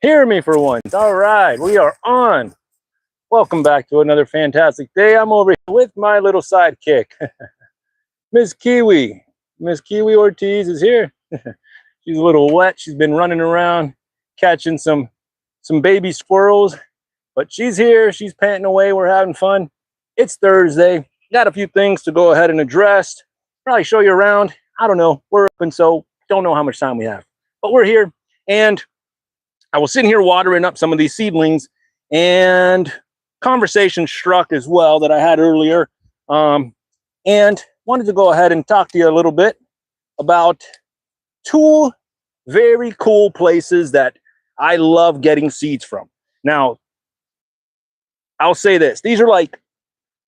Hear me for once. All right, we are on. Welcome back to another fantastic day. I'm over here with my little sidekick, Miss Kiwi. Miss Kiwi Ortiz is here. She's a little wet. She's been running around catching some baby squirrels, but she's here. She's panting away. We're having fun. It's Thursday. Got a few things to go ahead and address. Probably show you around. I don't know. We're open, so don't know how much time we have, but we're here. And I was sitting here watering up some of these seedlings, and conversation struck as well that I had earlier, and wanted to go ahead and talk to you a little bit about two very cool places that I love getting seeds from. Now, I'll say this. These are like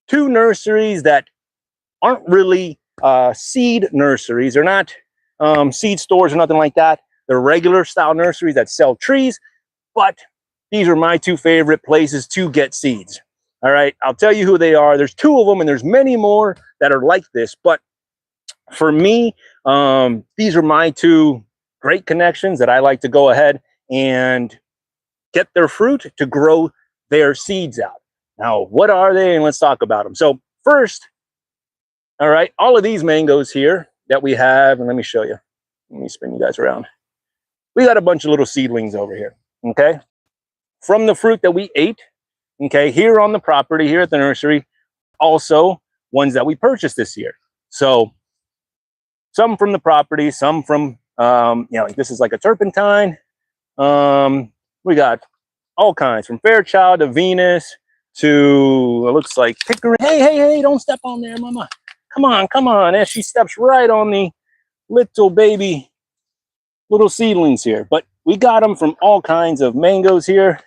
two nurseries that aren't really seed nurseries. They're not seed stores or nothing like that. They're regular style nurseries that sell trees, but these are my two favorite places to get seeds. All right, I'll tell you who they are. There's two of them, and there's many more that are like this. But for me, these are my two great connections that I like to go ahead and get their fruit to grow their seeds out. Now, what are they? And let's talk about them. So first, all right, all of these mangoes here that we have, and let me show you. Let me spin you guys around. We got a bunch of little seedlings over here, okay? From the fruit that we ate, okay, here on the property, here at the nursery, also ones that we purchased this year. So some from the property, some from, like this is like a turpentine. We got all kinds, from Fairchild to Venus to, it looks like Pickering. Hey, don't step on there, mama. Come on. And she steps right on the little baby little seedlings here, but we got them from all kinds of mangoes here.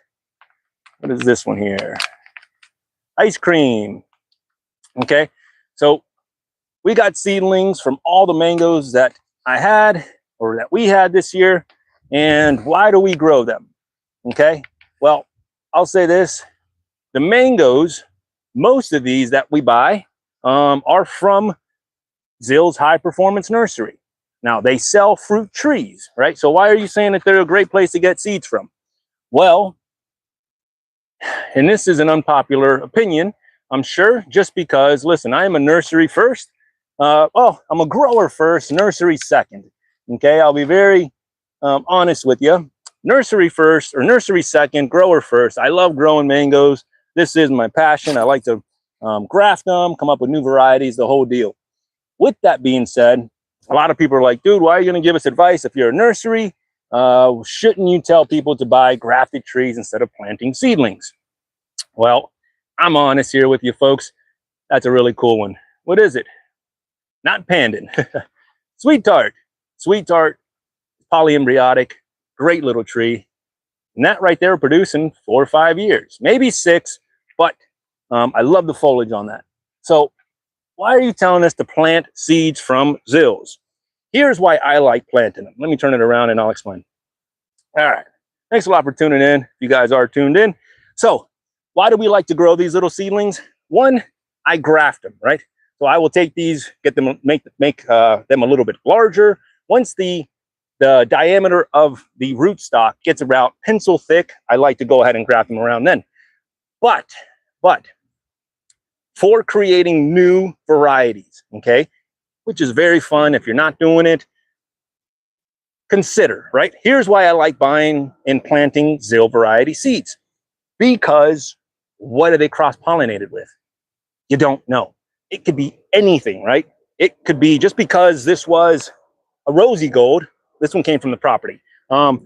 What is this one here? Ice cream. Okay, so we got seedlings from all the mangoes that I had or that we had this year. And why do we grow them? Okay, well, I'll say this. The mangoes, most of these that we buy are from Zill's High Performance Nursery. Now, they sell fruit trees, right? So why are you saying that they're a great place to get seeds from? Well, and this is an unpopular opinion, I'm sure, just because, listen, I am a nursery first. I'm a grower first, nursery second. Okay, I'll be very honest with you. Nursery first or nursery second, grower first. I love growing mangoes. This is my passion. I like to graft them, come up with new varieties, the whole deal. With that being said, a lot of people are like, dude, why are you going to give us advice if you're a nursery? Shouldn't you tell people to buy grafted trees instead of planting seedlings? Well, I'm honest here with you folks. That's a really cool one. What is it? Not pandan. Sweet tart. Sweet tart, polyembryotic, great little tree. And that right there producing 4 or 5 years, maybe 6, but I love the foliage on that. So why are you telling us to plant seeds from Zills? Here's why I like planting them. Let me turn it around and I'll explain. All right. Thanks a lot for tuning in. If you guys are tuned in. So why do we like to grow these little seedlings? One, I graft them, right? So I will take these, get them, make them a little bit larger. Once the diameter of the rootstock gets about pencil thick, I like to go ahead and graft them around then. But for creating new varieties, okay, which is very fun. If you're not doing it, consider, right? Here's why I like buying and planting Zill variety seeds. Because what are they cross-pollinated with? You don't know. It could be anything, right? It could be just because this was a rosy gold, this one came from the property. But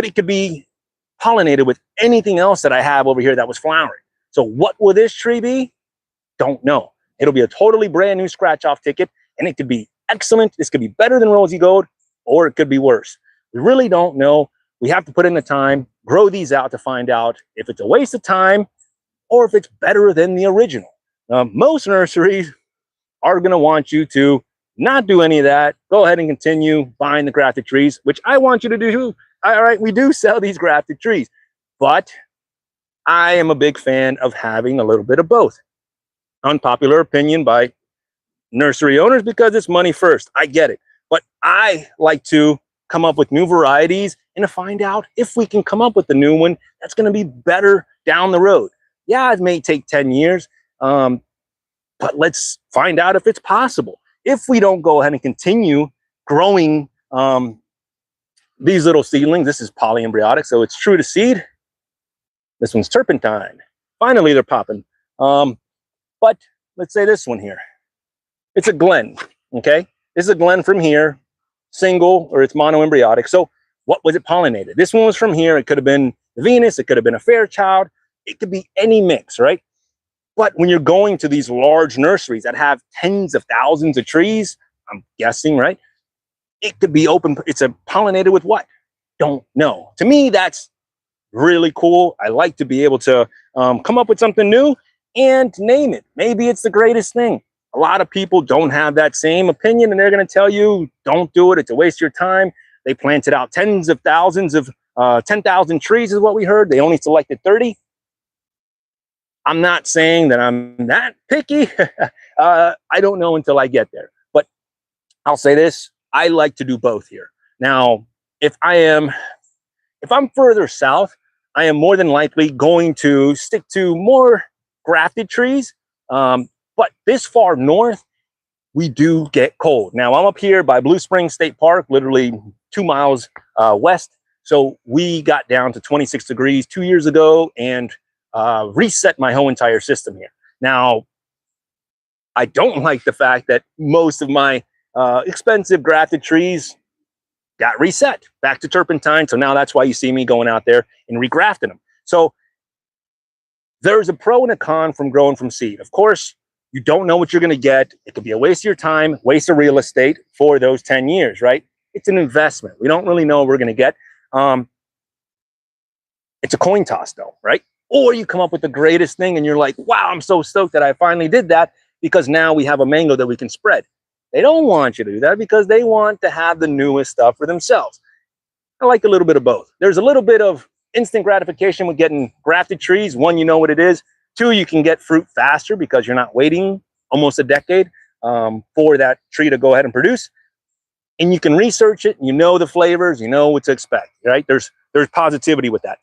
it could be pollinated with anything else that I have over here that was flowering. So what will this tree be? Don't know. It'll be a totally brand new scratch off ticket, and it could be excellent. This could be better than rosy gold, or it could be worse. We really don't know. We have to put in the time, grow these out to find out if it's a waste of time or if it's better than the original. Most nurseries are going to want you to not do any of that. Go ahead and continue buying the grafted trees, which I want you to do. All right, we do sell these grafted trees, but I am a big fan of having a little bit of both. Unpopular opinion by nursery owners because it's money first. I get it. But I like to come up with new varieties and to find out if we can come up with a new one that's going to be better down the road. Yeah, it may take 10 years, but let's find out if it's possible. If we don't go ahead and continue growing these little seedlings, this is polyembryotic, so it's true to seed. This one's turpentine. Finally, they're popping. But let's say this one here. It's a Glen, okay? This is a Glen from here, single, or it's monoembryotic. So what was it pollinated? This one was from here. It could have been Venus. It could have been a Fairchild. It could be any mix, right? But when you're going to these large nurseries that have tens of thousands of trees, I'm guessing, right? It could be open. It's a pollinated with what? Don't know. To me, that's really cool. I like to be able to come up with something new and name it. Maybe it's the greatest thing. A lot of people don't have that same opinion, and they're going to tell you, don't do it. It's a waste of your time. They planted out tens of thousands of 10,000 trees is what we heard. They only selected 30. I'm not saying that I'm that picky. I don't know until I get there. But I'll say this. I like to do both here. Now, if I'm further south, I am more than likely going to stick to more grafted trees. But this far north, we do get cold. Now, I'm up here by Blue Springs State Park, literally 2 miles west. So we got down to 26 degrees 2 years ago and reset my whole entire system here. Now, I don't like the fact that most of my expensive grafted trees got reset back to turpentine. So now that's why you see me going out there and regrafting them. So there's a pro and a con from growing from seed. Of course, you don't know what you're going to get. It could be a waste of your time, waste of real estate for those 10 years, right? It's an investment. We don't really know what we're going to get. It's a coin toss though, right? Or you come up with the greatest thing and you're like, wow, I'm so stoked that I finally did that because now we have a mango that we can spread. They don't want you to do that because they want to have the newest stuff for themselves. I like a little bit of both. There's a little bit of instant gratification with getting grafted trees. One, you know what it is. Two, you can get fruit faster because you're not waiting almost a decade for that tree to go ahead and produce. And you can research it, and you know the flavors, you know what to expect, right? There's positivity with that.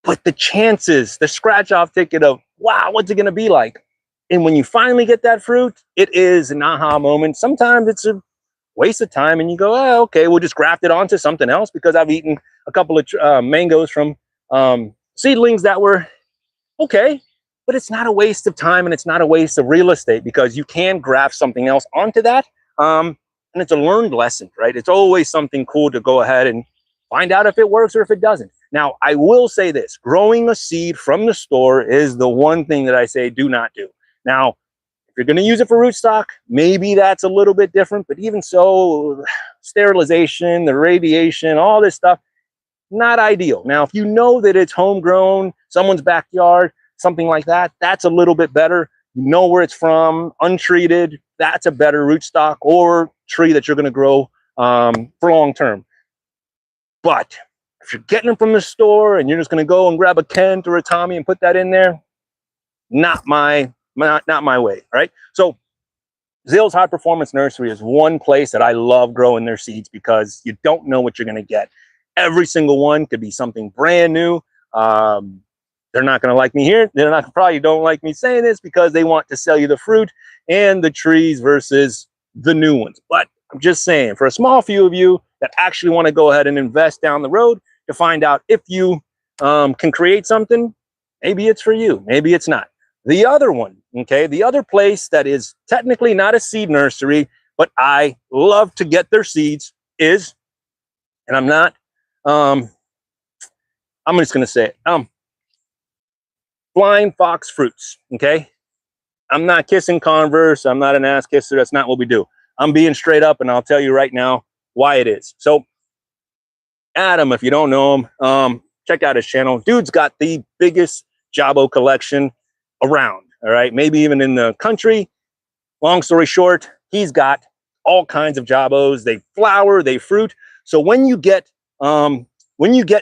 But the chances, the scratch-off ticket of, wow, what's it going to be like? And when you finally get that fruit, it is an aha moment. Sometimes it's a waste of time, and you go, oh, okay, we'll just graft it onto something else because I've eaten a couple of mangoes from seedlings that were okay. But it's not a waste of time, and it's not a waste of real estate because you can graft something else onto that. And it's a learned lesson, right? It's always something cool to go ahead and find out if it works or if it doesn't. Now, I will say this, growing a seed from the store is the one thing that I say do not do. Now, if you're going to use it for rootstock, maybe that's a little bit different, but even so, sterilization, the radiation, all this stuff, not ideal. Now, if you know that it's homegrown, someone's backyard, something like that, that's a little bit better. You know where it's from, untreated, that's a better rootstock or tree that you're going to grow for long term. But if you're getting them from the store and you're just going to go and grab a Kent or a Tommy and put that in there, not my way, right? So Zill's High Performance Nursery is one place that I love growing their seeds because you don't know what you're going to get. Every single one could be something brand new. They're not going to like me here. They're not probably don't like me saying this because they want to sell you the fruit and the trees versus the new ones. But I'm just saying, for a small few of you that actually want to go ahead and invest down the road to find out if you can create something, maybe it's for you, maybe it's not. The other one, okay, the other place that is technically not a seed nursery, but I love to get their seeds is, and I'm not, I'm just going to say it, Flying Fox Fruits, okay? I'm not kissing Converse. I'm not an ass kisser. That's not what we do. I'm being straight up, and I'll tell you right now why it is. So, Adam, if you don't know him, check out his channel. Dude's got the biggest Jabo collection around, all right? Maybe even in the country. Long story short, he's got all kinds of Jabos. They flower, they fruit. So when you get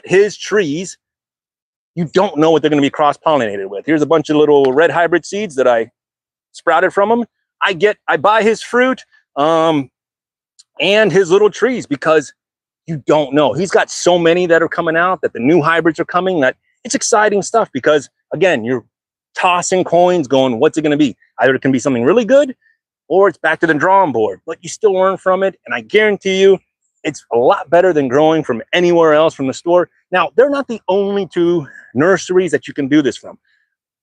his trees, you don't know what they're going to be cross-pollinated with. Here's a bunch of little red hybrid seeds that I sprouted from him. I buy his fruit and his little trees because you don't know. He's got so many that are coming out, that the new hybrids are coming, that it's exciting stuff, because again, you're tossing coins going, what's it going to be? Either it can be something really good, or it's back to the drawing board, but you still learn from it. And I guarantee you, it's a lot better than growing from anywhere else from the store. Now, they're not the only two nurseries that you can do this from.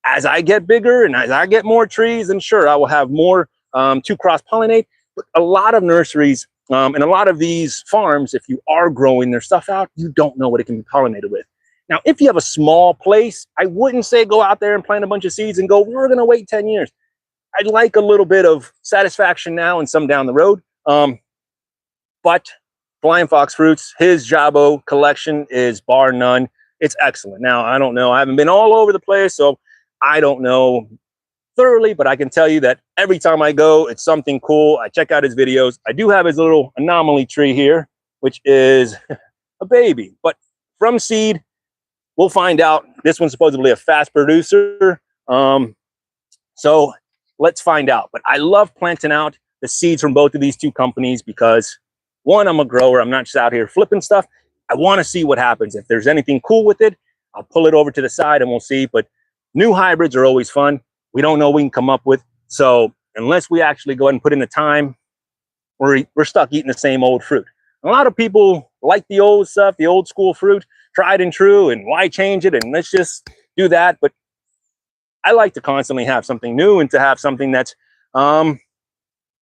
As I get bigger and as I get more trees, then sure, I will have more to cross-pollinate. But a lot of nurseries and a lot of these farms, if you are growing their stuff out, you don't know what it can be pollinated with. Now, if you have a small place, I wouldn't say go out there and plant a bunch of seeds and go, we're going to wait 10 years. I'd like a little bit of satisfaction now and some down the road. But Flying Fox Fruits, his Jabo collection is bar none. It's excellent. Now, I don't know. I haven't been all over the place, so I don't know thoroughly, but I can tell you that every time I go, it's something cool. I check out his videos. I do have his little anomaly tree here, which is a baby, but from seed, we'll find out. This one's supposedly a fast producer. So let's find out. But I love planting out the seeds from both of these two companies because, one, I'm a grower. I'm not just out here flipping stuff. I want to see what happens. If there's anything cool with it, I'll pull it over to the side and we'll see. But new hybrids are always fun. We don't know what we can come up with. So unless we actually go ahead and put in the time, we're stuck eating the same old fruit. A lot of people like the old stuff, the old school fruit, tried and true, and why change it? And let's just do that. But I like to constantly have something new and to have something that's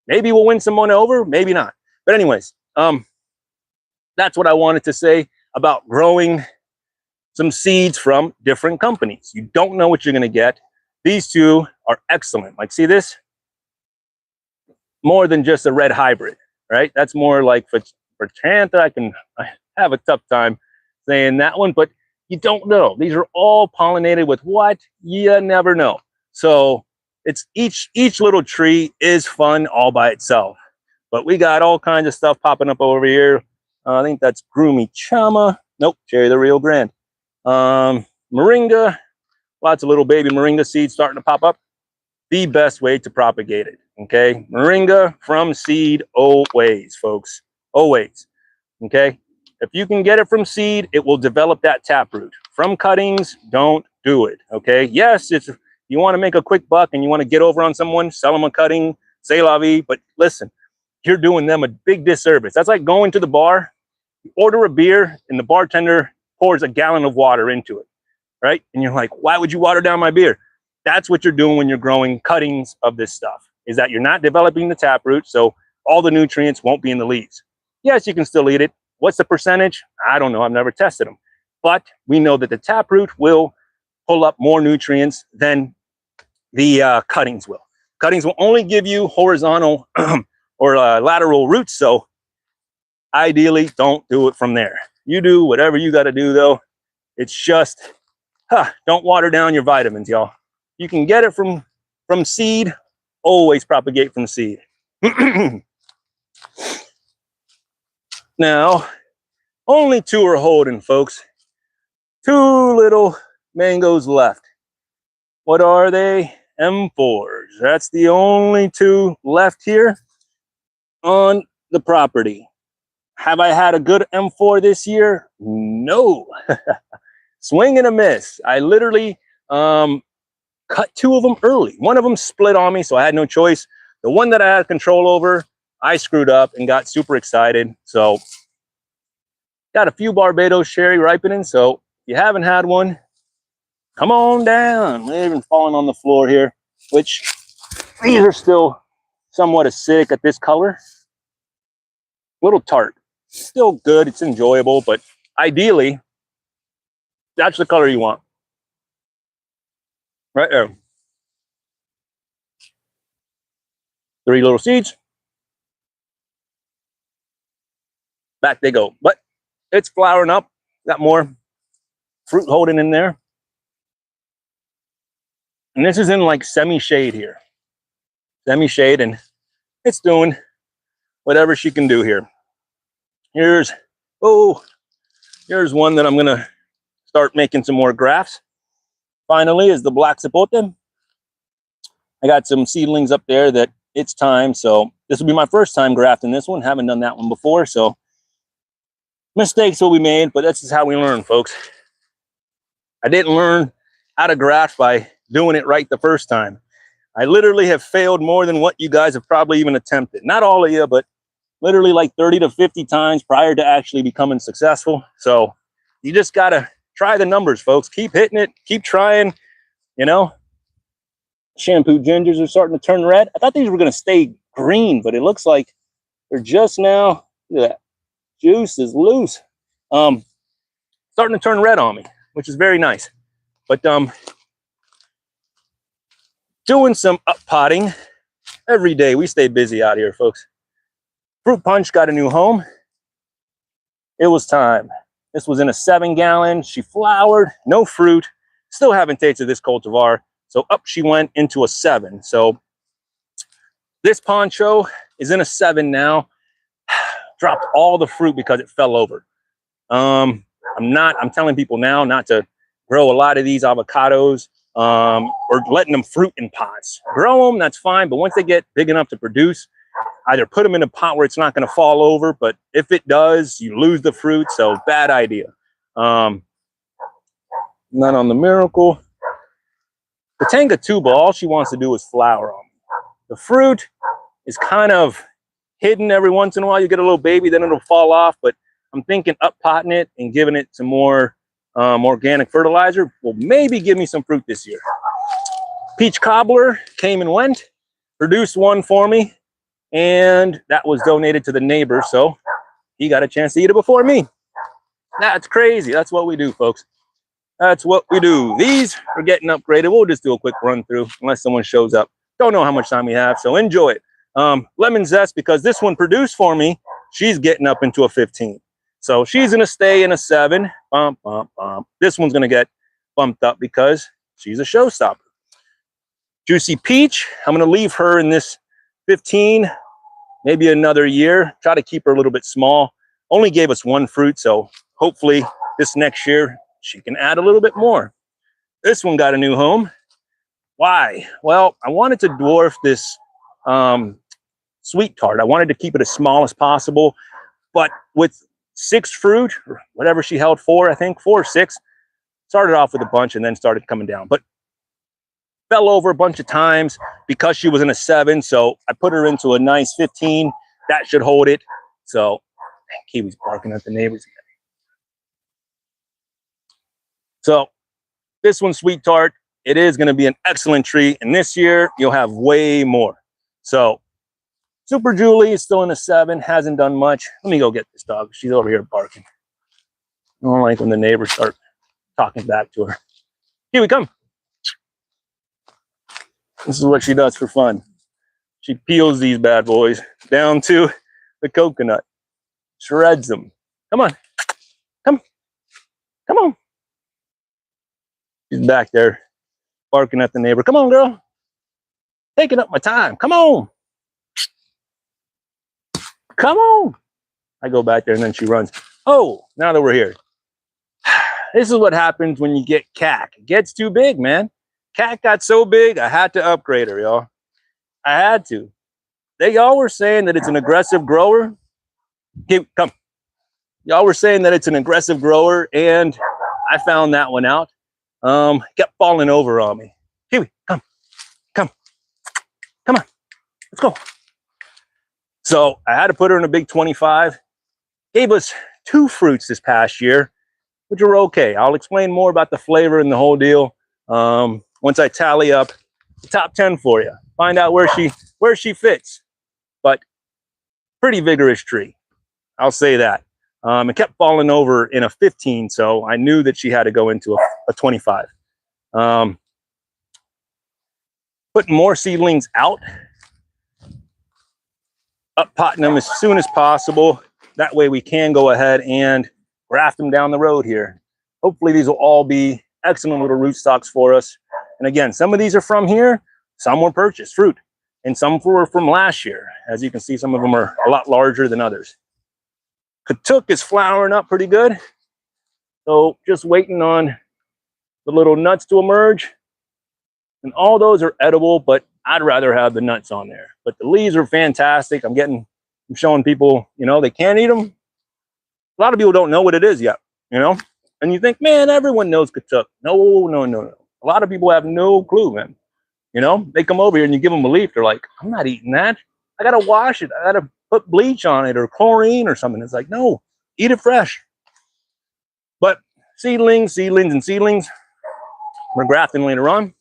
maybe we'll win someone over, maybe not. But anyways, that's what I wanted to say about growing some seeds from different companies. You don't know what you're going to get. These two are excellent. Like, see this? More than just a red hybrid, right? That's more like for Chantha. I have a tough time saying that one, but you don't know. These are all pollinated with what? You never know. So it's each little tree is fun all by itself. But we got all kinds of stuff popping up over here. I think that's Groomy Chama. Nope, Cherry the Rio Grande. Moringa, lots of little baby moringa seeds starting to pop up. The best way to propagate it, okay? Moringa from seed always, folks, always, okay? If you can get it from seed, it will develop that taproot. From cuttings, don't do it, okay? Yes, it's you want to make a quick buck and you want to get over on someone, sell them a cutting, c'est la vie, but listen, you're doing them a big disservice. That's like going to the bar, you order a beer, and the bartender pours a gallon of water into it, right? And you're like, why would you water down my beer? That's what you're doing when you're growing cuttings of this stuff, is that you're not developing the taproot, so all the nutrients won't be in the leaves. Yes, you can still eat it. What's the percentage? I don't know. I've never tested them. But we know that the taproot will pull up more nutrients than the cuttings will. Cuttings will only give you horizontal or lateral roots, so ideally, don't do it from there. You do whatever you got to do, though. It's just, don't water down your vitamins, y'all. You can get it from seed. Always propagate from seed. Now, only two are holding, folks. Two little mangoes left. What are they? M4s. That's the only two left here on the property. Have I had a good M4 this year? No. Swing and a miss. I literally cut two of them early. One of them split on me, so I had no choice. The one that I had control over, I screwed up and got super excited. So got a few Barbados cherry ripening. So if you haven't had one, come on down. They're even falling on the floor here, which these are still somewhat acidic at this color. A little tart. Still good. It's enjoyable, but ideally, that's the color you want. Right there. 3 little seeds. Back they go. But it's flowering up. Got more fruit holding in there. And this is in like semi-shade here. Semi-shade, and it's doing whatever she can do here. Here's one that I'm going to start making some more grafts. Finally is the black sapote. I got some seedlings up there that it's time. So this will be my first time grafting this one. Haven't done that one before. So Mistakes will be made, but that's just how we learn, folks. I didn't learn how to graft by doing it right the first time. I literally have failed more than what you guys have probably even attempted. Not all of you, but literally like 30 to 50 times prior to actually becoming successful. So you just got to try the numbers, folks. Keep hitting it. Keep trying, you know. Shampoo gingers are starting to turn red. I thought these were going to stay green, but it looks like they're just now, look at that, juice is loose. Starting to turn red on me, which is very nice. But doing some up potting every day. We stay busy out here, folks. Fruit punch got a new home. It was time. This was in a 7-gallon. She flowered, no fruit. Still haven't tasted this cultivar. So up she went into a 7. So this poncho is in a 7 now. Dropped all the fruit because it fell over. I'm telling people now not to grow a lot of these avocados or letting them fruit in pots. Grow them, that's fine. But once they get big enough to produce, either put them in a pot where it's not going to fall over. But if it does, you lose the fruit. So bad idea. Not on the Miracle. The Tanga tuba, all she wants to do is flower them. The fruit is kind of hidden every once in a while. You get a little baby, then it'll fall off. But I'm thinking up potting it and giving it some more organic fertilizer will maybe give me some fruit this year. Peach cobbler came and went, produced one for me, and that was donated to the neighbor. So he got a chance to eat it before me. That's crazy. That's what we do, folks. That's what we do. These are getting upgraded. We'll just do a quick run through unless someone shows up. Don't know how much time we have, so enjoy it. Lemon zest, because this one produced for me, she's getting up into a 15. So she's going to stay in a 7. Bump, bump, bump. This one's going to get bumped up because she's a showstopper. Juicy Peach, I'm going to leave her in this 15, maybe another year. Try to keep her a little bit small. Only gave us 1 fruit, so hopefully this next year she can add a little bit more. This one got a new home. Why? Well, I wanted to dwarf this sweet tart. I wanted to keep it as small as possible, but with 6 fruit, or whatever she held, 4, I think, 4 or 6, started off with a bunch and then started coming down, but fell over a bunch of times because she was in a 7. So I put her into a nice 15. That should hold it. So Kiwi's barking at the neighbors again. So this one's sweet tart. It is going to be an excellent tree. And this year you'll have way more. So Super Julie is still in a 7. Hasn't done much. Let me go get this dog. She's over here barking. I don't like when the neighbors start talking back to her. Kiwi, come. This is what she does for fun. She peels these bad boys down to the coconut. Shreds them. Come on. Come. Come on. She's back there barking at the neighbor. Come on, girl. Taking up my time. Come on. Come on. I go back there and then she runs. Oh, now that we're here. This is what happens when you get CAC. It gets too big, man. CAC got so big, I had to upgrade her, y'all. I had to. Y'all were saying that it's an aggressive grower. Kiwi, come. Y'all were saying that it's an aggressive grower, and I found that one out. Kept falling over on me. Kiwi, come. Come. Come on. Let's go. So I had to put her in a big 25. Gave us 2 fruits this past year, which were okay. I'll explain more about the flavor and the whole deal once I tally up the top 10 for you. Find out where she fits. But pretty vigorous tree. I'll say that. It kept falling over in a 15, so I knew that she had to go into a 25. Putting more seedlings out. Up potting them as soon as possible. That way we can go ahead and graft them down the road here. Hopefully these will all be excellent little rootstocks for us. And again, some of these are from here, some were purchased, fruit, and some were from last year. As you can see, some of them are a lot larger than others. Katuk is flowering up pretty good. So just waiting on the little nuts to emerge. And all those are edible, but I'd rather have the nuts on there. But the leaves are fantastic. I'm showing people, you know, they can't eat them. A lot of people don't know what it is yet, you know? And you think, man, everyone knows katuk. No, no, no, no. A lot of people have no clue, man. You know, they come over here and you give them a leaf. They're like, I'm not eating that. I got to wash it. I got to put bleach on it or chlorine or something. It's like, no, eat it fresh. But seedlings, and seedlings, we're grafting later on.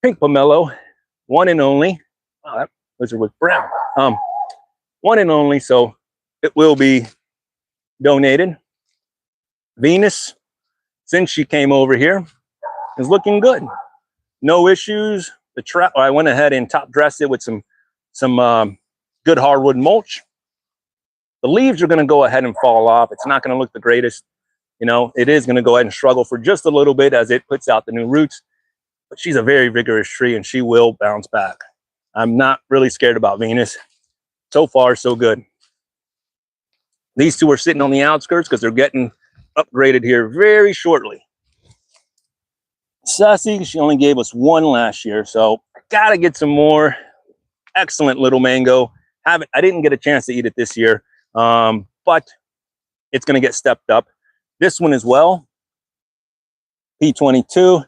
Pink pomelo, one and only. Oh, that lizard was brown. One and only, so it will be donated. Venus, since she came over here, is looking good. No issues. The trap, I went ahead and top dressed it with some good hardwood mulch. The leaves are going to go ahead and fall off. It's not going to look the greatest. You know, it is going to go ahead and struggle for just a little bit as it puts out the new roots. But she's a very vigorous tree and she will bounce back. I'm not really scared about Venus. So far, so good. These two are sitting on the outskirts because they're getting upgraded here very shortly. Sassy, she only gave us one last year, so I gotta get some more. Excellent little mango. I didn't get a chance to eat it this year, but it's gonna get stepped up. This one as well, P22,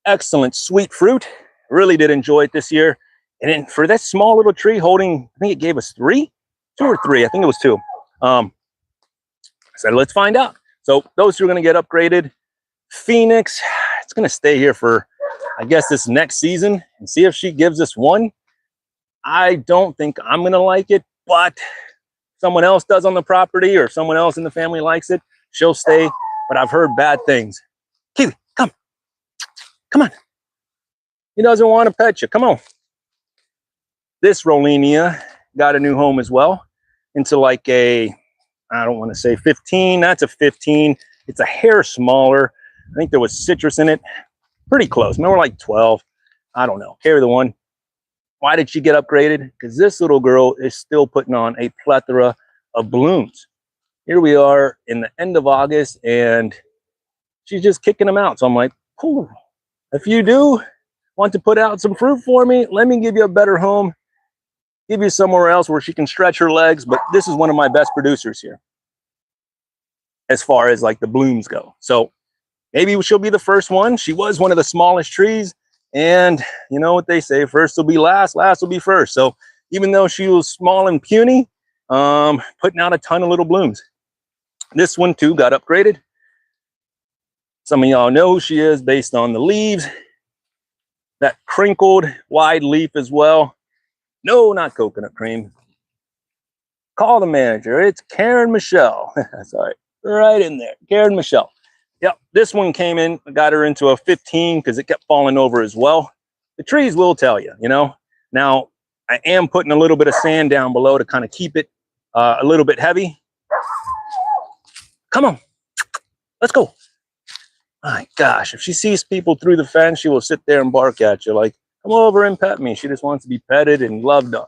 excellent sweet fruit. Really did enjoy it this year. And then for that small little tree holding, I think it gave us two or three. I think it was two. I said, let's find out. So those two are gonna get upgraded. Phoenix, it's going to stay here for, I guess, this next season and see if she gives us one. I don't think I'm going to like it, but someone else does on the property or someone else in the family likes it, she'll stay. But I've heard bad things. Kiwi, come. Come on. He doesn't want to pet you. Come on. This Rollinia got a new home as well into like a, I don't want to say 15. That's a 15. It's a hair smaller. I think there was citrus in it. Pretty close. Maybe we're like 12. I don't know. Carry the one. Why did she get upgraded? Because this little girl is still putting on a plethora of blooms. Here we are in the end of August and she's just kicking them out. So I'm like, cool. If you do want to put out some fruit for me, let me give you a better home. Give you somewhere else where she can stretch her legs. But this is one of my best producers here as far as like the blooms go. So maybe she'll be the first one. She was one of the smallest trees. And you know what they say, first will be last, last will be first. So even though she was small and puny, putting out a ton of little blooms. This one too got upgraded. Some of y'all know who she is based on the leaves. That crinkled wide leaf as well. No, not coconut cream. Call the manager. It's Karen Michelle. Sorry, right in there. Karen Michelle. Yep, this one came in, got her into a 15 because it kept falling over as well. The trees will tell you, you know. Now, I am putting a little bit of sand down below to kind of keep it a little bit heavy. Come on, let's go. My gosh, if she sees people through the fence, she will sit there and bark at you like, come over and pet me. She just wants to be petted and loved on.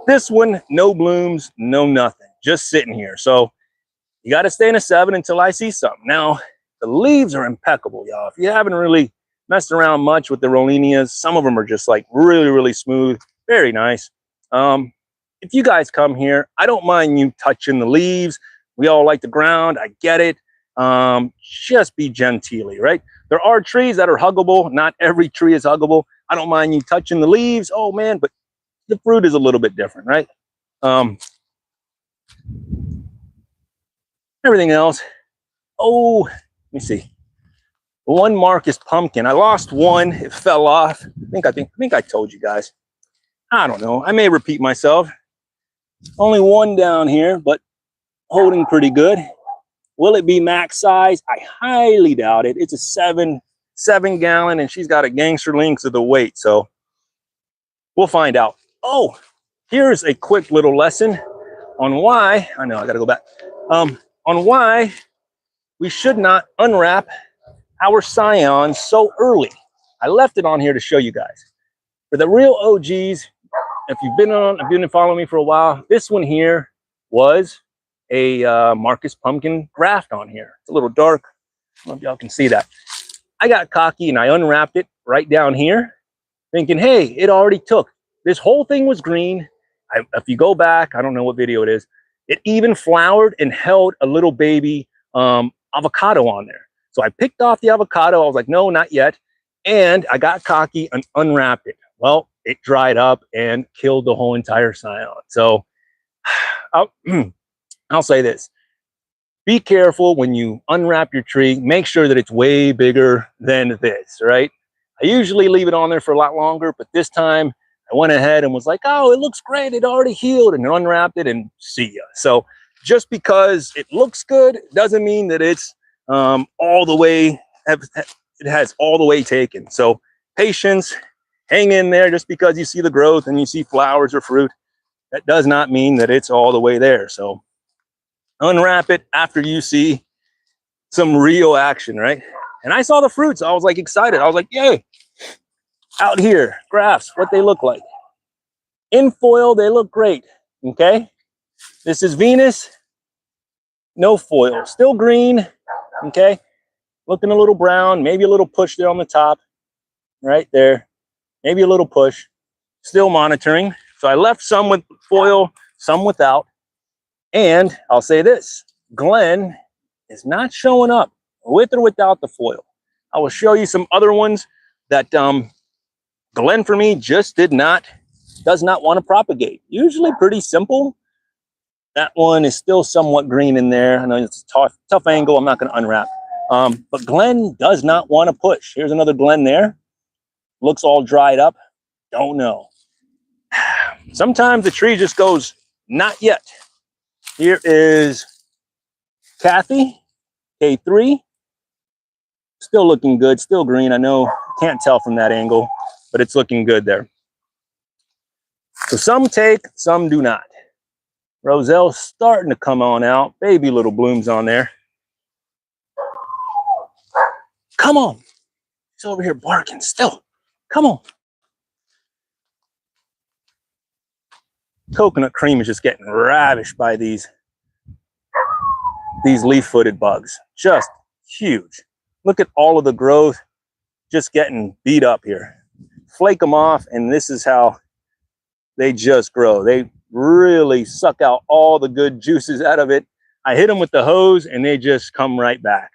This one, no blooms, no nothing, just sitting here. So you got to stay in a 7 until I see something. Now, the leaves are impeccable, y'all. If you haven't really messed around much with the Rollinias, some of them are just like really, really smooth. Very nice. If you guys come here, I don't mind you touching the leaves. We all like the ground. I get it. Just be genteel, right? There are trees that are huggable. Not every tree is huggable. I don't mind you touching the leaves. Oh, man, but the fruit is a little bit different, right? Everything else. Oh, let me see. One Marcus pumpkin. I lost one. It fell off. I think I told you guys. I don't know. I may repeat myself. Only one down here, but holding pretty good. Will it be max size? I highly doubt it. It's a 7 gallon, and she's got a gangster length of the weight. So we'll find out. Oh, here's a quick little lesson on why. I know I got to go back. On why we should not unwrap our scions so early. I left it on here to show you guys. For the real OGs, if you've been following me for a while, this one here was a Marcus pumpkin graft on here. It's a little dark. I don't know if y'all can see that. I got cocky and I unwrapped it right down here, thinking, hey, it already took. This whole thing was green. If you go back, I don't know what video it is. It even flowered and held a little baby avocado on there. So I picked off the avocado. I was like, no, not yet. And I got cocky and unwrapped it. Well, it dried up and killed the whole entire scion. So I'll say this. Be careful when you unwrap your tree. Make sure that it's way bigger than this, right? I usually leave it on there for a lot longer, but this time I went ahead and was like, oh, it looks great. It already healed, and unwrapped it and see ya. So just because it looks good doesn't mean that it's all the way, it has all the way taken. So patience, hang in there. Just because you see the growth and you see flowers or fruit, that does not mean that it's all the way there. So unwrap it after you see some real action, right? And I saw the fruits. I was like excited. I was like, yay. Out here, grafts, what they look like. In foil, they look great, okay? This is Venus, no foil, still green, okay? Looking a little brown, maybe a little push there on the top, right there. Maybe a little push, still monitoring. So I left some with foil, some without. And I'll say this, Glenn is not showing up with or without the foil. I will show you some other ones that Glenn for me just does not want to propagate. Usually pretty simple. That one is still somewhat green in there. I know it's a tough angle. I'm not going to unwrap. But Glenn does not want to push. Here's another Glenn there. Looks all dried up. Don't know. Sometimes the tree just goes, not yet. Here is Kathy, K3. Still looking good, still green. I know, can't tell from that angle, but it's looking good there. So some take, some do not. Roselle's starting to come on out. Baby little blooms on there. Come on. He's over here barking still. Come on. Coconut cream is just getting ravished by these leaf-footed bugs. Just huge. Look at all of the growth just getting beat up here. Flake them off, and this is how they just grow. They really suck out all the good juices out of it. I hit them with the hose, and they just come right back.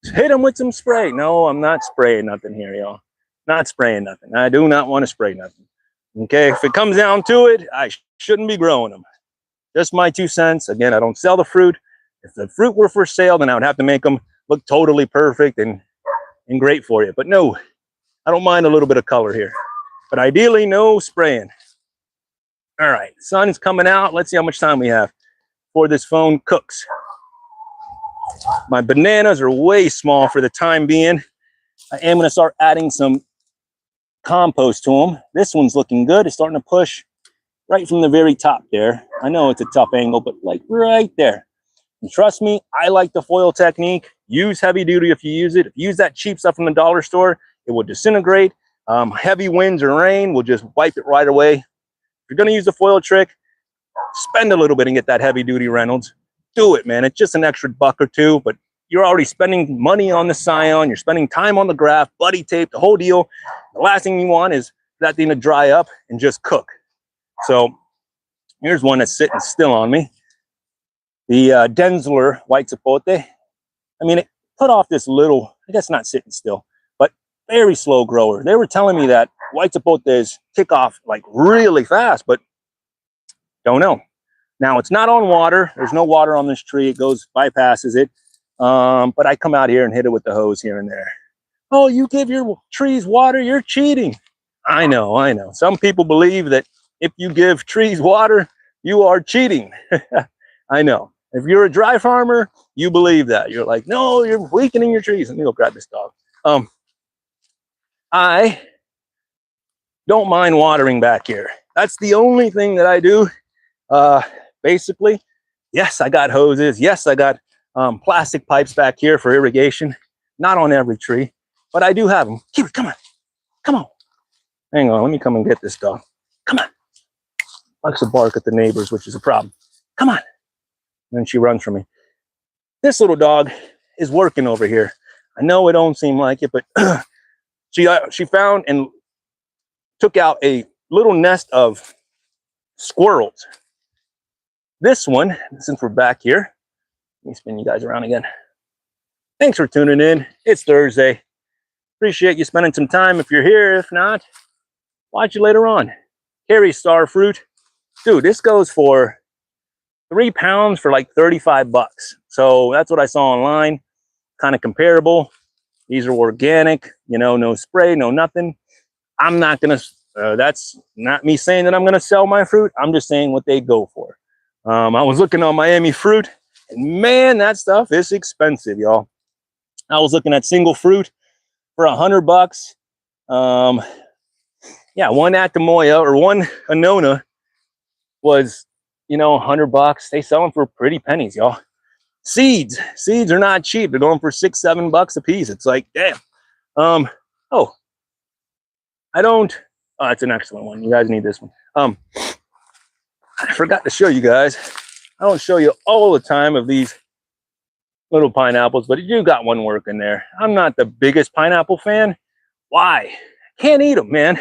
Hit them with some spray. No, I'm not spraying nothing here, y'all. Not spraying nothing. I do not want to spray nothing. Okay, if it comes down to it, I shouldn't be growing them. Just my 2 cents. Again, I don't sell the fruit. If the fruit were for sale, then I would have to make them look totally perfect and great for you. But no, I don't mind a little bit of color here. But ideally, no spraying. All right, the sun is coming out. Let's see how much time we have before this phone cooks. My bananas are way small for the time being. I am going to start adding some compost to them. This one's looking good. It's starting to push right from the very top there. I know it's a tough angle, but like right there. And trust me, I like the foil technique. Use heavy duty if you use it. If you use that cheap stuff from the dollar store, it will disintegrate. Heavy winds or rain will just wipe it right away. If you're going to use the foil trick, spend a little bit and get that heavy duty Reynolds. Do it, man. It's just an extra $1 or $2, but you're already spending money on the scion. You're spending time on the graft, buddy tape, the whole deal. The last thing you want is that thing to dry up and just cook. So here's one that's sitting still on me. The Denzler white zapote. I mean, it put off this little, I guess not sitting still, but very slow grower. They were telling me that white zapotes kick off like really fast, but don't know. Now it's not on water. There's no water on this tree. It goes, bypasses it. But I come out here and hit it with the hose here and there. Oh, you give your trees water, you're cheating. I know, I know. Some people believe that if you give trees water, you are cheating. I know. If you're a dry farmer, you believe that. You're like, no, you're weakening your trees. Let me go grab this dog. I don't mind watering back here. That's the only thing that I do. Basically, yes, I got hoses. Yes, I got plastic pipes back here for irrigation. Not on every tree, but I do have them. Kiwi, come on. Come on. Hang on, let me come and get this dog. Come on. Likes to bark at the neighbors, which is a problem. Come on. And then she runs from me. This little dog is working over here. I know it don't seem like it, but she found and took out a little nest of squirrels. this one, since we're back here, let me spin you guys around again. Thanks for tuning in. It's Thursday. Appreciate you spending some time if you're here. If not, watch it later on. Carry Star Fruit. Dude, this goes for 3 pounds for like 35 bucks. So that's what I saw online. Kind of comparable. These are organic, you know, no spray, no nothing. I'm not going to, that's not me saying that I'm going to sell my fruit. I'm just saying what they go for. I was looking on Miami Fruit, and man, that stuff is expensive, y'all. I was looking at single fruit for 100 bucks. Yeah, one Atamoya or one Anona was, you know, 100 bucks. They sell them for pretty pennies, y'all. Seeds are not cheap. They're going for $6-7 a piece. It's like, damn. Oh, that's an excellent one. You guys need this one. I forgot to show you guys. I don't show you all the time of these little pineapples, but you got one working there. I'm not the biggest pineapple fan. Why? Can't eat them, man.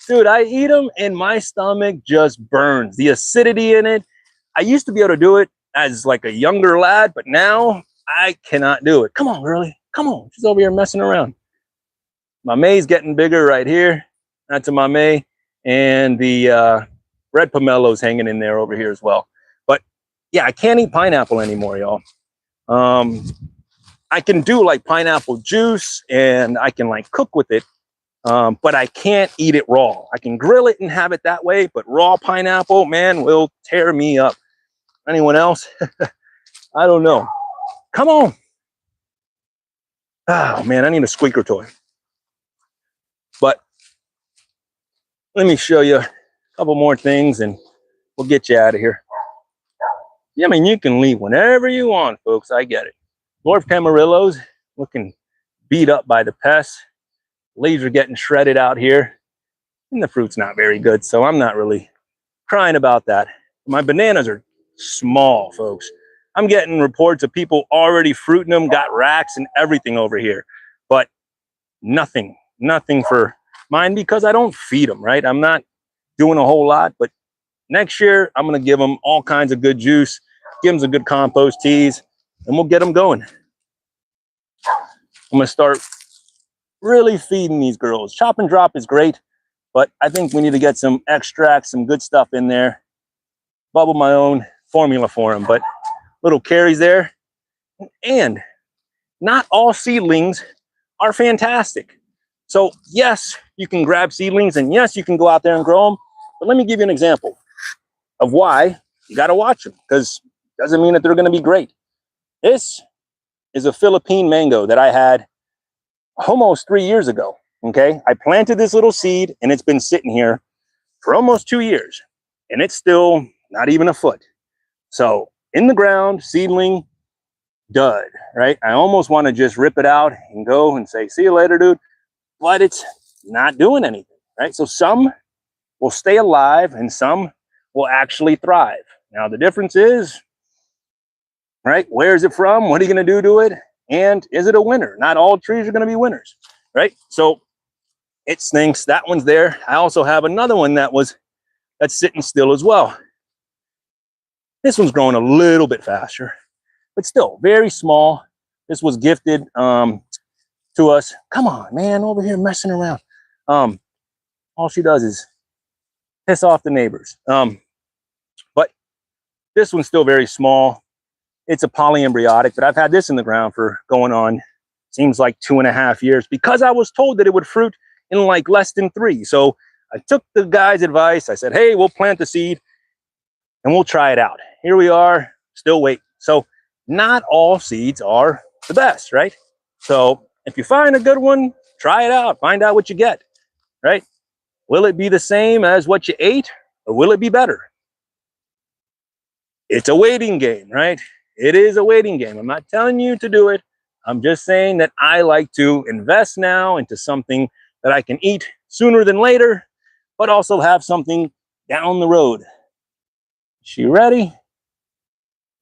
Dude, I eat them and my stomach just burns. The acidity in it. I used to be able to do it as like a younger lad, but now I cannot do it. Come on, girlie. Come on. She's over here messing around. My May's getting bigger right here. That's a May. And the red pomelo's hanging in there over here as well. But yeah, I can't eat pineapple anymore, y'all. I can do like pineapple juice and I can like cook with it. But I can't eat it raw. I can grill it and have it that way, but raw pineapple, man, will tear me up. Anyone else? I don't know. Come on. Oh, man, I need a squeaker toy. But let me show you a couple more things and we'll get you out of here. Yeah, I mean, you can leave whenever you want, folks. I get it. Dwarf Camarillos looking beat up by the pests. Leaves are getting shredded out here. And the fruit's not very good, so I'm not really crying about that. My bananas are small, folks. I'm getting reports of people already fruiting them, got racks and everything over here. But nothing for mine because I don't feed them, right? I'm not doing a whole lot, but next year I'm going to give them all kinds of good juice, give them some good compost teas, and we'll get them going. I'm going to start really feeding these girls. Chop and drop is great, but I think we need to get some extracts, some good stuff in there. Bubble my own formula for them, but little carries there. And not all seedlings are fantastic. So yes, you can grab seedlings and yes, you can go out there and grow them. But let me give you an example of why you got to watch them, because it doesn't mean that they're going to be great. This is a Philippine mango that I had almost 3 years ago. Okay, I planted this little seed and it's been sitting here for almost 2 years and it's still not even a foot. So in the ground, seedling, dud, right? I almost want to just rip it out and go and say, see you later, dude. But it's not doing anything, right? So some will stay alive and some will actually thrive. Now the difference is, right? Where is it from? What are you going to do to it? And is it a winner? Not all trees are going to be winners, right? So it stinks. That one's there. I also have another one that's sitting still as well. This one's growing a little bit faster, but still very small. This was gifted to us. Come on, man, over here messing around. All she does is piss off the neighbors. But this one's still very small. It's a polyembryotic, but I've had this in the ground for going on, seems like 2.5 years, because I was told that it would fruit in like less than 3. So I took the guy's advice. I said, hey, we'll plant the seed and we'll try it out. Here we are, still waiting. So not all seeds are the best, right? So if you find a good one, try it out, find out what you get, right? Will it be the same as what you ate or will it be better? It's a waiting game, right? It is a waiting game. I'm not telling you to do it. I'm just saying that I like to invest now into something that I can eat sooner than later, but also have something down the road. Is she ready?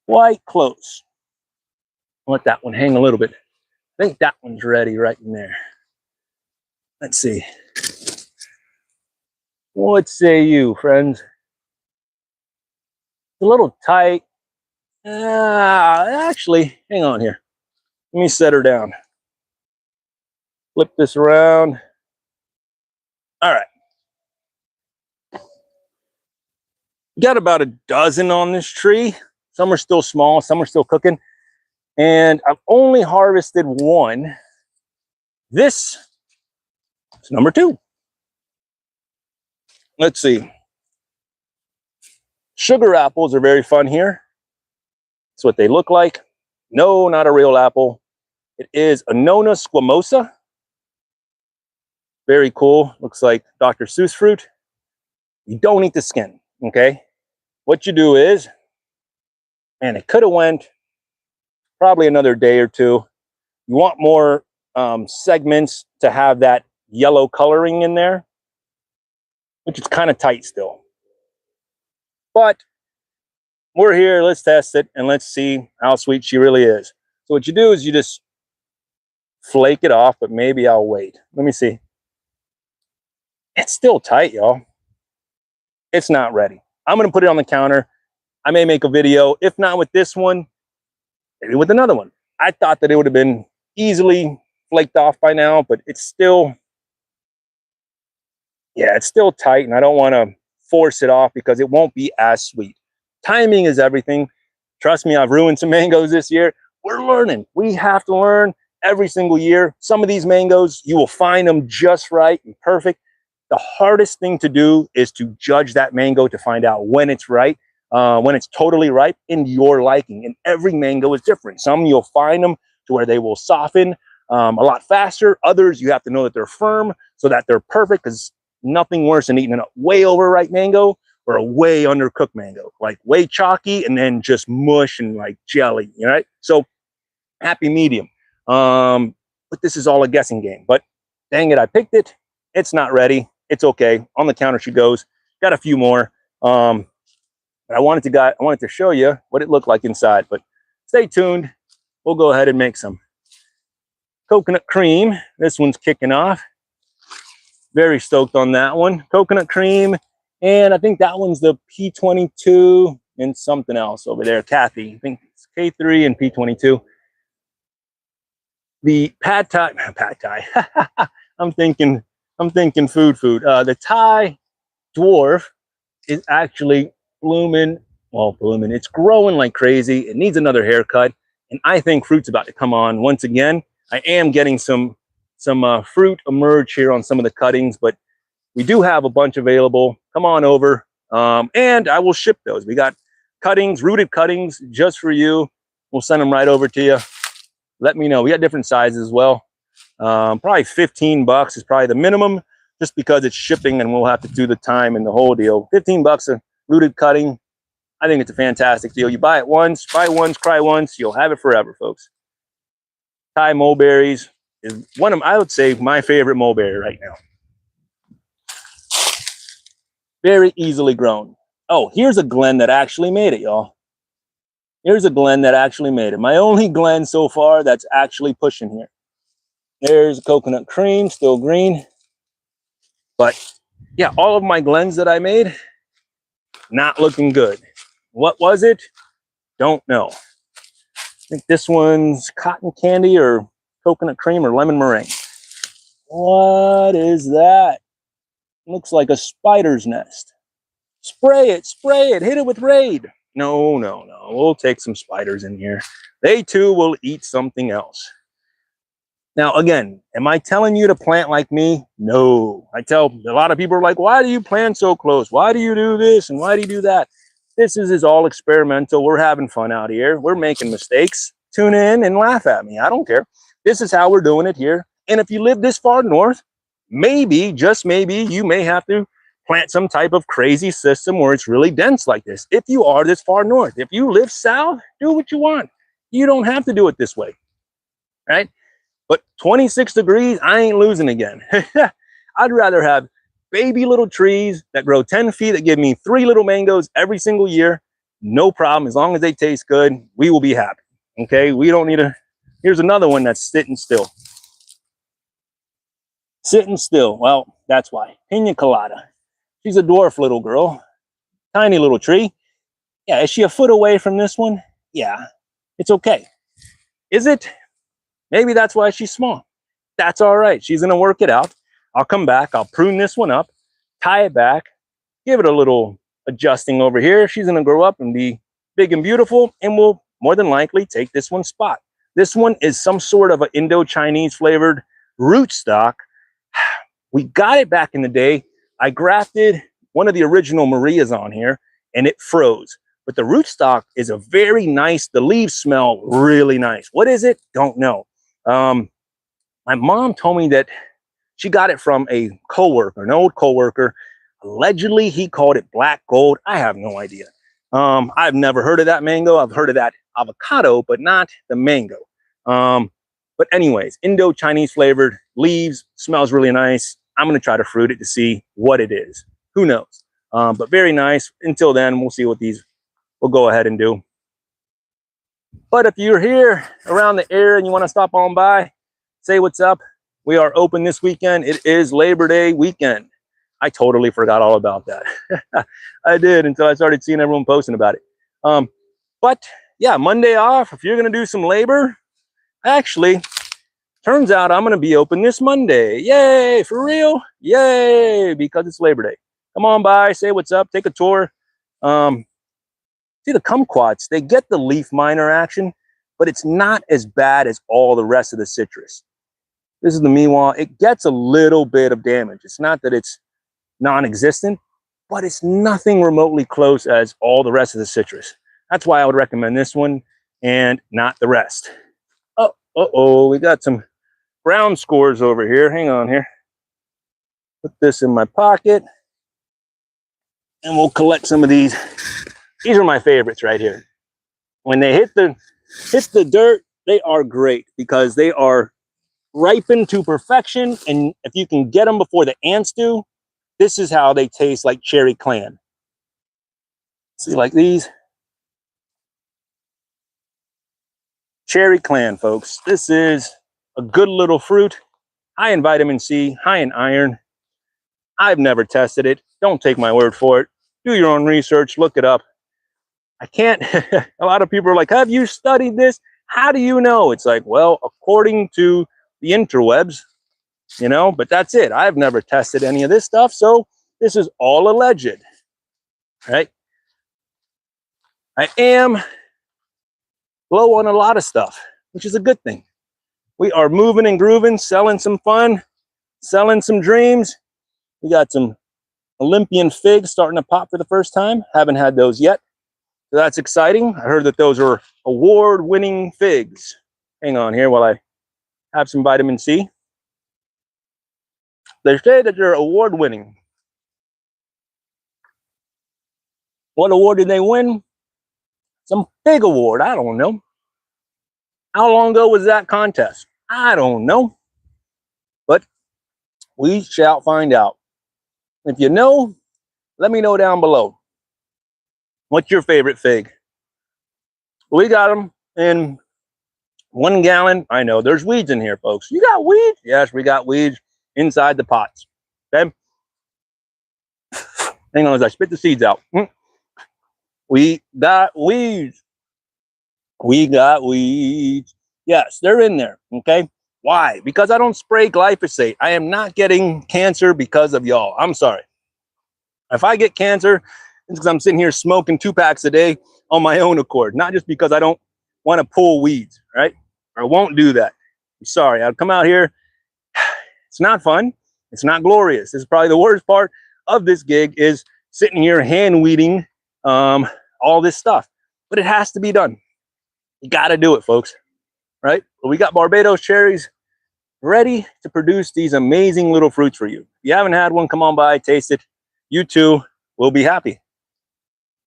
Quite close. Let that one hang a little bit. I think that one's ready right in there. Let's see. What say you, friends? a little tight. Actually, hang on here. Let me set her down. Flip this around. All right. Got about a dozen on this tree. Some are still small, some are still cooking. And I've only harvested one. This is number 2. Let's see. Sugar apples are very fun here. That's what they look like. No, not a real apple. It is Annona squamosa. Very cool. Looks like Dr. Seuss fruit. You don't eat the skin, okay? What you do is, and it could have went probably another day or two. You want more segments to have that yellow coloring in there, which is kind of tight still. But we're here, let's test it, and let's see how sweet she really is. So what you do is you just flake it off, but maybe I'll wait. Let me see. It's still tight, y'all. It's not ready. I'm gonna put it on the counter. I may make a video, if not with this one, maybe with another one. I thought that it would have been easily flaked off by now, but it's still, yeah, it's still tight, and I don't want to force it off because it won't be as sweet. Timing is everything. Trust me, I've ruined some mangoes this year. We're learning. We have to learn every single year. Some of these mangoes, you will find them just right and perfect. The hardest thing to do is to judge that mango to find out when it's right, when it's totally ripe in your liking. And every mango is different. Some you'll find them to where they will soften a lot faster. Others, you have to know that they're firm so that they're perfect, because nothing worse than eating a way overripe mango or a way undercooked mango, like way chalky and then just mush and like jelly, right? So happy medium. But this is all a guessing game. But dang it, I picked it. It's not ready. It's okay. On the counter she goes. Got a few more. But I wanted to show you what it looked like inside. But stay tuned. We'll go ahead and make some coconut cream. This one's kicking off. Very stoked on that one. Coconut cream. And I think that one's the P22 and something else over there. Kathy. I think it's K3 and P22. The pad thai. I'm thinking food. The Thai dwarf is actually blooming. Well, blooming. It's growing like crazy. It needs another haircut. And I think fruit's about to come on once again. I am getting some fruit emerge here on some of the cuttings, but we do have a bunch available. Come on over, and I will ship those. We got cuttings, rooted cuttings, just for you. We'll send them right over to you. Let me know. We got different sizes as well. Probably $15 is probably the minimum, just because it's shipping and we'll have to do the time and the whole deal. $15 a rooted cutting. I think it's a fantastic deal. You buy it once, cry once. You'll have it forever, folks. Thai mulberries is one of, I would say, my favorite mulberry right now. Very easily grown. Oh, here's a Glen that actually made it, y'all. Here's a Glen that actually made it. My only Glen so far that's actually pushing here. There's coconut cream, still green. But yeah, all of my Glens that I made, not looking good. What was it? Don't know. I think this one's cotton candy or coconut cream or lemon meringue. What is that? Looks like a spider's nest. Spray it, hit it with Raid. No. We'll take some spiders in here. They too will eat something else. Now, again, am I telling you to plant like me? No. I tell a lot of people are like, why do you plant so close? Why do you do this and why do you do that? This is all experimental. We're having fun out here. We're making mistakes. Tune in and laugh at me. I don't care. This is how we're doing it here. And if you live this far north, maybe, just maybe, you may have to plant some type of crazy system where it's really dense like this. If you are this far north, if you live south, do what you want. You don't have to do it this way, right? But 26 degrees, I ain't losing again. I'd rather have baby little trees that grow 10 feet that give me 3 little mangoes every single year. No problem. As long as they taste good, we will be happy. Okay, we don't need a, here's another one that's sitting still. Sitting still. Well, that's why. Pina colada. She's a dwarf little girl. Tiny little tree. Yeah, is she a foot away from this one? Yeah, it's okay. Is it? Maybe that's why she's small. That's all right. She's going to work it out. I'll come back. I'll prune this one up, tie it back, give it a little adjusting over here. She's going to grow up and be big and beautiful, and we'll more than likely take this one's spot. This one is some sort of an Indo-Chinese flavored rootstock. We got it back in the day. I grafted one of the original Marias on here, and it froze. But the rootstock is a very nice, the leaves smell really nice. What is it? Don't know. My mom told me that she got it from a coworker, an old coworker. Allegedly, he called it black gold. I have no idea. I've never heard of that mango. I've heard of that avocado, but not the mango. But anyways, Indo-Chinese flavored leaves, smells really nice. I'm going to try to fruit it to see what it is. Who knows? But very nice. Until then, we'll see what these we'll go ahead and do. But if you're here around the area and you want to stop on by, say what's up. We are open this weekend. It is Labor Day weekend. I totally forgot all about that. I did until I started seeing everyone posting about it. But yeah, Monday off. If you're going to do some labor, actually, turns out I'm going to be open this Monday. Yay, for real? Yay, because it's Labor Day. Come on by, say what's up, take a tour. See the kumquats, they get the leaf miner action, but it's not as bad as all the rest of the citrus. This is the Miwa. It gets a little bit of damage. It's not that it's non-existent, but it's nothing remotely close as all the rest of the citrus. That's why I would recommend this one and not the rest. Oh, we got some brown scores over here. Hang on here. Put this in my pocket, and we'll collect some of these. These are my favorites right here. When they hit the dirt, they are great because they are ripened to perfection. And if you can get them before the ants do, this is how they taste, like cherry clan. See, like these. Cherry clan, folks. This is a good little fruit. High in vitamin C, high in iron. I've never tested it. Don't take my word for it. Do your own research, look it up. I can't, a lot of people are like, have you studied this? How do you know? It's like, well, according to the interwebs, you know, but that's it. I've never tested any of this stuff, so this is all alleged, right? I am low on a lot of stuff, which is a good thing. We are moving and grooving, selling some fun, selling some dreams. We got some Olympian figs starting to pop for the first time. Haven't had those yet. So that's exciting. I heard that those are award-winning figs. Hang on here while I have some vitamin C. They say that they're award-winning. What award did they win? Some big award. I don't know. How long ago was that contest? I don't know. But we shall find out. If you know, let me know down below. What's your favorite fig? We got them in 1 gallon. I know there's weeds in here, folks. You got weeds? Yes, we got weeds inside the pots. Okay. Hang on as I spit the seeds out. We got weeds. We got weeds. Yes, they're in there. Okay. Why? Because I don't spray glyphosate. I am not getting cancer because of y'all. I'm sorry. If I get cancer, it's because I'm sitting here smoking 2 packs a day on my own accord, not just because I don't want to pull weeds, right? I won't do that. I'm sorry. I'll come out here. It's not fun. It's not glorious. This is probably the worst part of this gig, is sitting here hand weeding all this stuff. But it has to be done. You got to do it, folks, right? But we got Barbados cherries ready to produce these amazing little fruits for you. If you haven't had one, come on by, taste it. You too will be happy.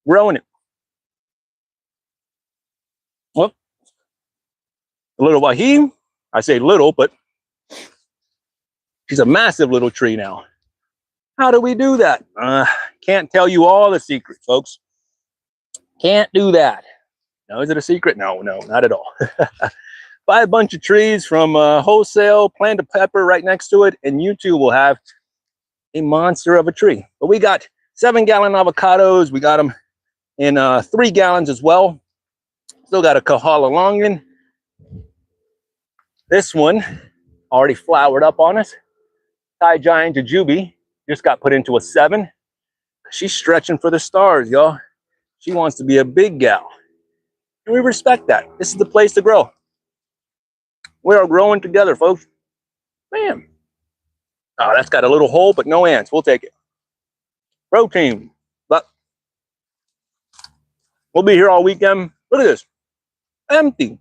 Growing it. Well, a little wahim. I say little, but she's a massive little tree now. How do we do that? Can't tell you all the secrets, folks. Can't do that. Now, is it a secret? No, not at all. Buy a bunch of trees from wholesale, plant a pepper right next to it, and you too will have a monster of a tree. But we got 7-gallon avocados. We got them in 3 gallons as well. Still got a Kahala Longin. This one already flowered up on us. Thai Giant Jujube just got put into a 7. She's stretching for the stars, y'all. She wants to be a big gal. And we respect that. This is the place to grow. We are growing together, folks. Bam. Oh, that's got a little hole, but no ants. We'll take it. Protein. But we'll be here all weekend. Look at this. Empty.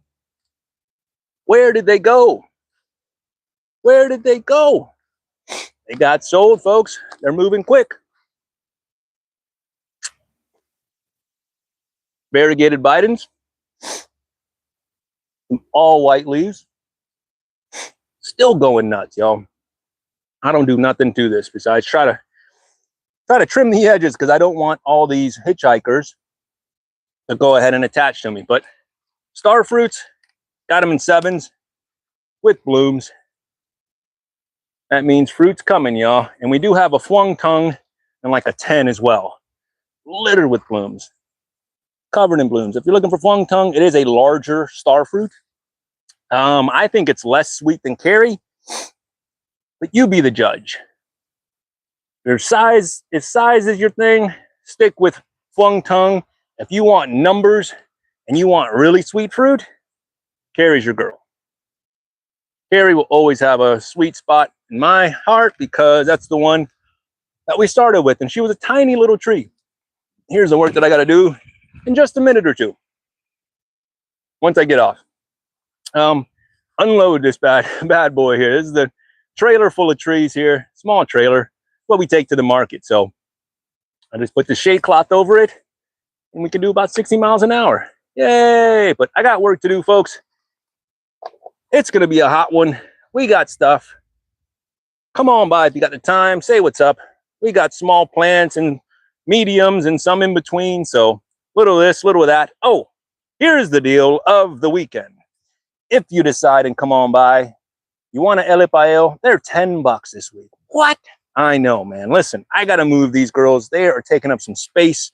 Where did they go? Where did they go? They got sold, folks. They're moving quick. Variegated Bidens. All white leaves. Still going nuts, y'all. I don't do nothing to this besides try to trim the edges because I don't want all these hitchhikers to go ahead and attach to me. But star fruits, got them in 7s with blooms. That means fruit's coming, y'all. And we do have a Phuong Tongue and like a 10 as well. Littered with blooms. Covered in blooms. If you're looking for Phuong Tongue, it is a larger star fruit. I think it's less sweet than Carrie, but you be the judge. If size is your thing, stick with Phuong Tongue. If you want numbers and you want really sweet fruit, Carrie's your girl. Carrie will always have a sweet spot in my heart because that's the one that we started with, and she was a tiny little tree. Here's the work that I got to do in just a minute or two once I get off. Unload this bad boy here. This is the trailer full of trees here. Small trailer, what we take to the market. So I just put the shade cloth over it and we can do about 60 miles an hour. Yay! But I got work to do, folks. It's gonna be a hot one. We got stuff. Come on by if you got the time. Say what's up. We got small plants and mediums and some in between. So little of this, little of that. Oh, here's the deal of the weekend. If you decide and come on by, you want an Elipael, they're $10 this week. What? I know, man. Listen, I got to move these girls. They are taking up some space.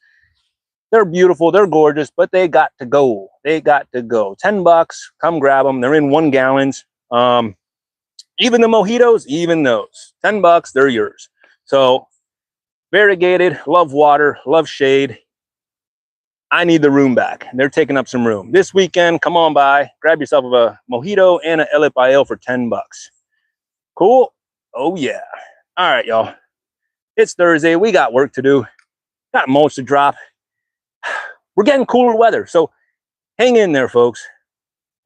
They're beautiful. They're gorgeous, but they got to go. They got to go. $10. Come grab them. They're in 1 gallons. Even the mojitos, even those. $10. They're yours. So variegated, love water, love shade. I need the room back. They're taking up some room. This weekend, come on by, grab yourself a mojito and an Elipael for $10. Cool? Oh, yeah. All right, y'all. It's Thursday. We got work to do. Got mulch to drop. We're getting cooler weather, so hang in there, folks.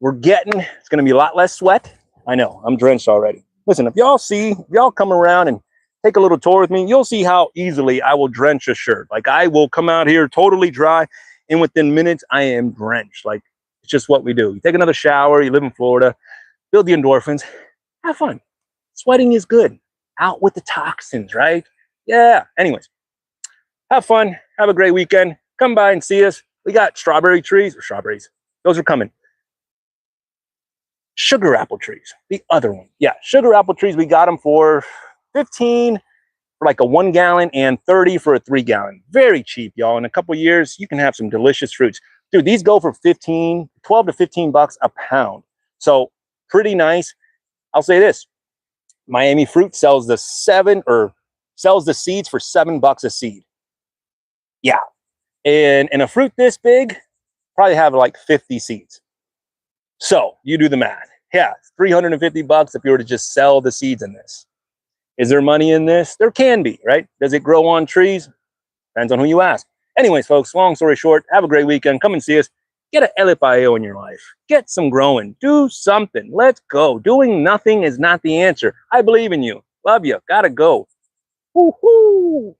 It's going to be a lot less sweat. I know, I'm drenched already. Listen, if y'all come around and take a little tour with me, you'll see how easily I will drench a shirt. Like, I will come out here totally dry, and within minutes, I am drenched. Like, it's just what we do. You take another shower, you live in Florida, build the endorphins, have fun. Sweating is good. Out with the toxins, right? Yeah. Anyways, have fun. Have a great weekend. Come by and see us. We got strawberries. Those are coming. Sugar apple trees, the other one. Yeah, sugar apple trees, we got them for 15 for like a 1 gallon and 30 for a 3 gallon. Very cheap, y'all. In a couple years, you can have some delicious fruits. Dude, these go for 12 to 15 bucks a pound. So pretty nice. I'll say this. Miami Fruit sells the seeds for $7 a seed. Yeah. And a fruit this big, probably have like 50 seeds. So you do the math. Yeah, $350 if you were to just sell the seeds in this. Is there money in this? There can be, right? Does it grow on trees? Depends on who you ask. Anyways, folks, long story short, have a great weekend. Come and see us. Get an Elipael in your life. Get some growing. Do something. Let's go. Doing nothing is not the answer. I believe in you. Love you. Gotta go. Woo-hoo.